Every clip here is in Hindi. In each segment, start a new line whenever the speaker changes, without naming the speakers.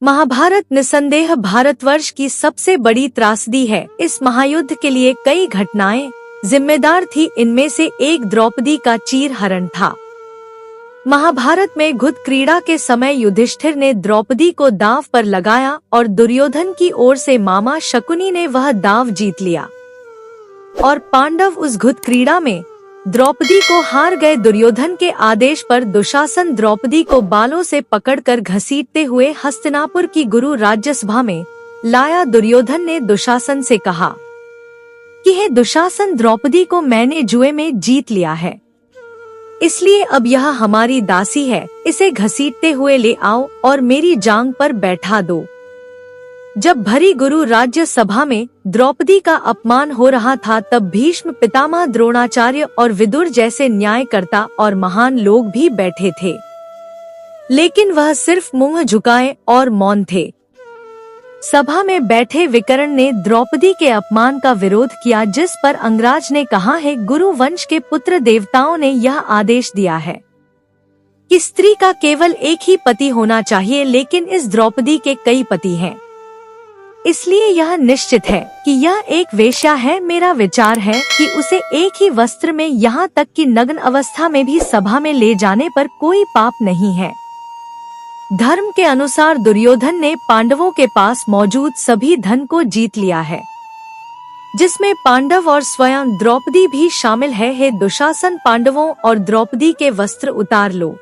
महाभारत निस्संदेह भारतवर्ष की सबसे बड़ी त्रासदी है। इस महायुद्ध के लिए कई घटनाएं जिम्मेदार थी। इनमें से एक द्रौपदी का चीरहरण था। महाभारत में घुद क्रीड़ा के समय युधिष्ठिर ने द्रौपदी को दांव पर लगाया और दुर्योधन की ओर से मामा शकुनी ने वह दांव जीत लिया और पांडव उस घुद क्रीड़ा में द्रौपदी को हार गए। दुर्योधन के आदेश पर दुशासन द्रौपदी को बालों से पकड़कर घसीटते हुए हस्तिनापुर की गुरु राज्यसभा में लाया। दुर्योधन ने दुशासन से कहा कि हे दुशासन, द्रौपदी को मैंने जुए में जीत लिया है, इसलिए अब यह हमारी दासी है। इसे घसीटते हुए ले आओ और मेरी जांग पर बैठा दो। जब भरी गुरु राज्य सभा में द्रौपदी का अपमान हो रहा था, तब भीष्म, पितामह द्रोणाचार्य और विदुर जैसे न्यायकर्ता और महान लोग भी बैठे थे, लेकिन वह सिर्फ मुंह झुकाए और मौन थे। सभा में बैठे विकर्ण ने द्रौपदी के अपमान का विरोध किया, जिस पर अंगराज ने कहा है, गुरु वंश के पुत्र देवताओं ने यह आदेश दिया है कि स्त्री का केवल एक ही पति होना चाहिए, लेकिन इस द्रौपदी के कई पति हैं, इसलिए यह निश्चित है कि यह एक वेश्या है। मेरा विचार है कि उसे एक ही वस्त्र में, यहाँ तक कि नग्न अवस्था में भी सभा में ले जाने पर कोई पाप नहीं है। धर्म के अनुसार दुर्योधन ने पांडवों के पास मौजूद सभी धन को जीत लिया है, जिसमें पांडव और स्वयं द्रौपदी भी शामिल है। हे दुशासन, पांडवों और द्रौपदी के वस्त्र उतार लो।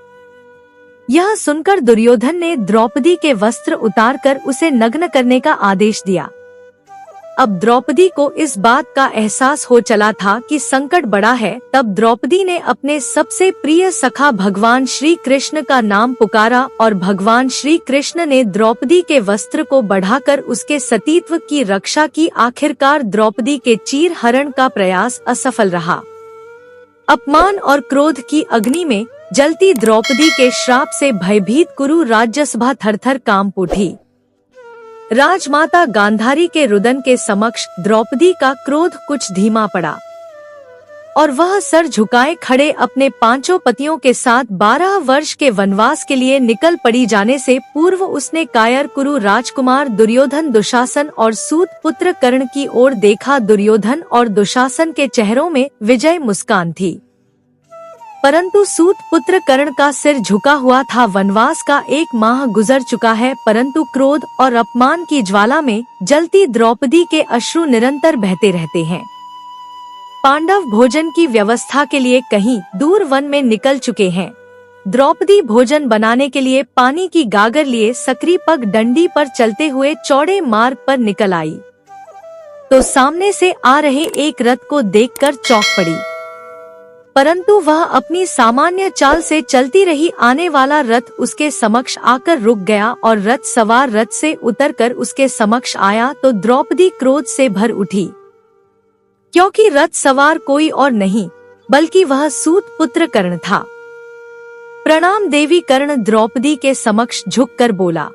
यह सुनकर दुर्योधन ने द्रौपदी के वस्त्र उतारकर उसे नग्न करने का आदेश दिया। अब द्रौपदी को इस बात का एहसास हो चला था कि संकट बड़ा है। तब द्रौपदी ने अपने सबसे प्रिय सखा भगवान श्री कृष्ण का नाम पुकारा और भगवान श्री कृष्ण ने द्रौपदी के वस्त्र को बढ़ाकर उसके सतीत्व की रक्षा की। आखिरकार द्रौपदी के चीरहरण का प्रयास असफल रहा। अपमान और क्रोध की अग्नि में जलती द्रौपदी के श्राप से भयभीत कुरु राज्यसभा थरथर कांप उठी। राजमाता गांधारी के रुदन के समक्ष द्रौपदी का क्रोध कुछ धीमा पड़ा और वह सर झुकाए खड़े अपने पांचों पतियों के साथ 12 वर्ष के वनवास के लिए निकल पड़ी। जाने से पूर्व उसने कायर कुरु राजकुमार दुर्योधन, दुशासन और सूत पुत्र कर्ण की ओर देखा। दुर्योधन और दुशासन के चेहरों में विजय मुस्कान थी, परंतु सूत पुत्र कर्ण का सिर झुका हुआ था। वनवास का 1 माह गुजर चुका है, परंतु क्रोध और अपमान की ज्वाला में जलती द्रौपदी के अश्रु निरंतर बहते रहते हैं। पांडव भोजन की व्यवस्था के लिए कहीं दूर वन में निकल चुके हैं। द्रौपदी भोजन बनाने के लिए पानी की गागर लिए सकरी पग डंडी पर चलते हुए चौड़े मार्ग पर निकल आई, तो सामने से आ रहे एक रथ को देखकर चौंक पड़ी, परंतु वह अपनी सामान्य चाल से चलती रही। आने वाला रथ उसके समक्ष आकर रुक गया और रथ सवार रथ से उतरकर उसके समक्ष आया तो द्रौपदी क्रोध से भर उठी, क्योंकि रथ सवार कोई और नहीं बल्कि वह सूत पुत्र कर्ण था। प्रणाम देवी। कर्ण द्रौपदी के समक्ष झुककर बोला।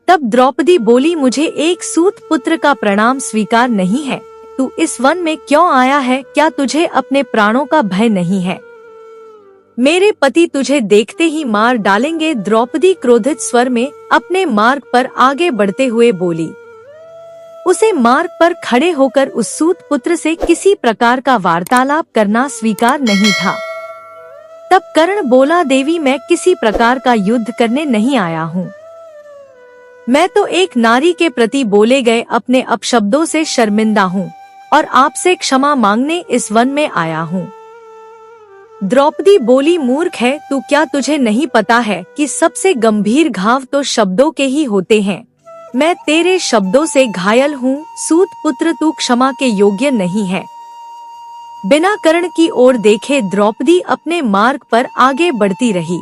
तब द्रौपदी बोली, मुझे एक सूत पुत्र का प्रणाम स्वीकार नहीं है। तू इस वन में क्यों आया है? क्या तुझे अपने प्राणों का भय नहीं है? मेरे पति तुझे देखते ही मार डालेंगे। द्रौपदी क्रोधित स्वर में अपने मार्ग पर आगे बढ़ते हुए बोली। उसे मार्ग पर खड़े होकर उस सूत पुत्र से किसी प्रकार का वार्तालाप करना स्वीकार नहीं था। तब कर्ण बोला, देवी, मैं किसी प्रकार का युद्ध करने नहीं आया हूँ। मैं तो एक नारी के प्रति बोले गए अपने अपशब्दों से शर्मिंदा हूँ और आपसे क्षमा मांगने इस वन में आया हूँ। द्रौपदी बोली, मूर्ख है तू, क्या तुझे नहीं पता है कि सबसे गंभीर घाव तो शब्दों के ही होते हैं? मैं तेरे शब्दों से घायल हूँ। सूत पुत्र, तू क्षमा के योग्य नहीं है। बिना कर्ण की ओर देखे द्रौपदी अपने मार्ग पर आगे बढ़ती रही।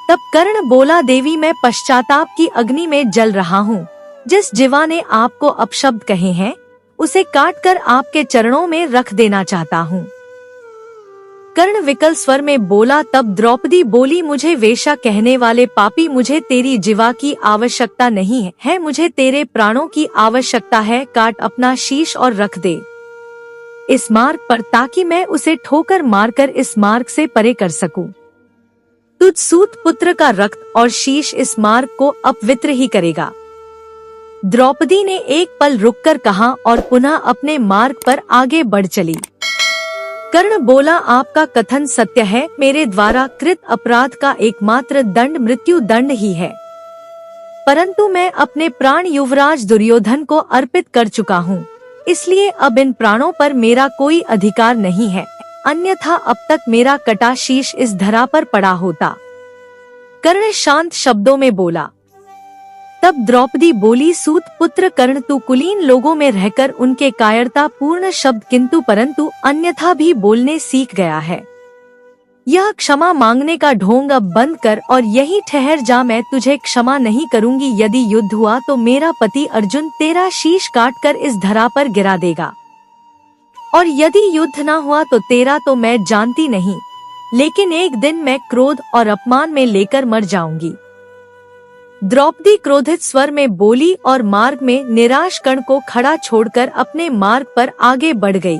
तब कर्ण बोला, देवी, मैं पश्चाताप की अग्नि में जल रहा हूँ। जिस जीवा ने आपको अपशब्द कहे हैं उसे काटकर आपके चरणों में रख देना चाहता हूँ। कर्ण विकल स्वर में बोला। तब द्रौपदी बोली, मुझे वेश्या कहने वाले पापी, मुझे तेरी जीवा की आवश्यकता नहीं है, मुझे तेरे प्राणों की आवश्यकता है। काट अपना शीश और रख दे इस मार्ग पर, ताकि मैं उसे ठोकर मारकर इस मार्ग से परे कर सकूं। तुझ सूत पुत्र का रक्त और शीश इस मार्ग को अपवित्र ही करेगा। द्रौपदी ने एक पल रुककर कहा और पुनः अपने मार्ग पर आगे बढ़ चली। कर्ण बोला, आपका कथन सत्य है, मेरे द्वारा कृत अपराध का एकमात्र दंड मृत्यु दंड ही है, परंतु मैं अपने प्राण युवराज दुर्योधन को अर्पित कर चुका हूँ, इसलिए अब इन प्राणों पर मेरा कोई अधिकार नहीं है, अन्यथा अब तक मेरा कटा शीश इस धरा पर पड़ा होता। कर्ण शांत शब्दों में बोला। तब द्रौपदी बोली, सूत पुत्र कर्ण, तू कुलीन लोगों में रहकर उनके कायरता पूर्ण शब्द किंतु परंतु अन्यथा भी बोलने सीख गया है। यह क्षमा मांगने का ढोंग अब बंद कर और यही ठहर जा, मैं तुझे क्षमा नहीं करूंगी। यदि युद्ध हुआ तो मेरा पति अर्जुन तेरा शीश काटकर इस धरा पर गिरा देगा, और यदि युद्ध न हुआ तो तेरा तो मैं जानती नहीं, लेकिन एक दिन मैं क्रोध और अपमान में लेकर मर जाऊंगी। द्रौपदी क्रोधित स्वर में बोली और मार्ग में निराश कर्ण को खड़ा छोड़कर अपने मार्ग पर आगे बढ़ गई।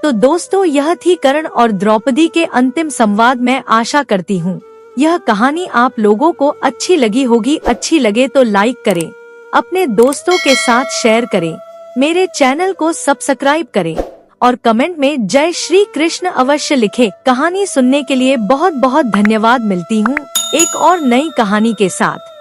तो दोस्तों, यह थी कर्ण और द्रौपदी के अंतिम संवाद। मैं आशा करती हूँ यह कहानी आप लोगों को अच्छी लगी होगी। अच्छी लगे तो लाइक करें, अपने दोस्तों के साथ शेयर करें, मेरे चैनल को सब्सक्राइब करें और कमेंट में जय श्री कृष्ण अवश्य लिखें। कहानी सुनने के लिए बहुत बहुत धन्यवाद। मिलती हूँ एक और नई कहानी के साथ।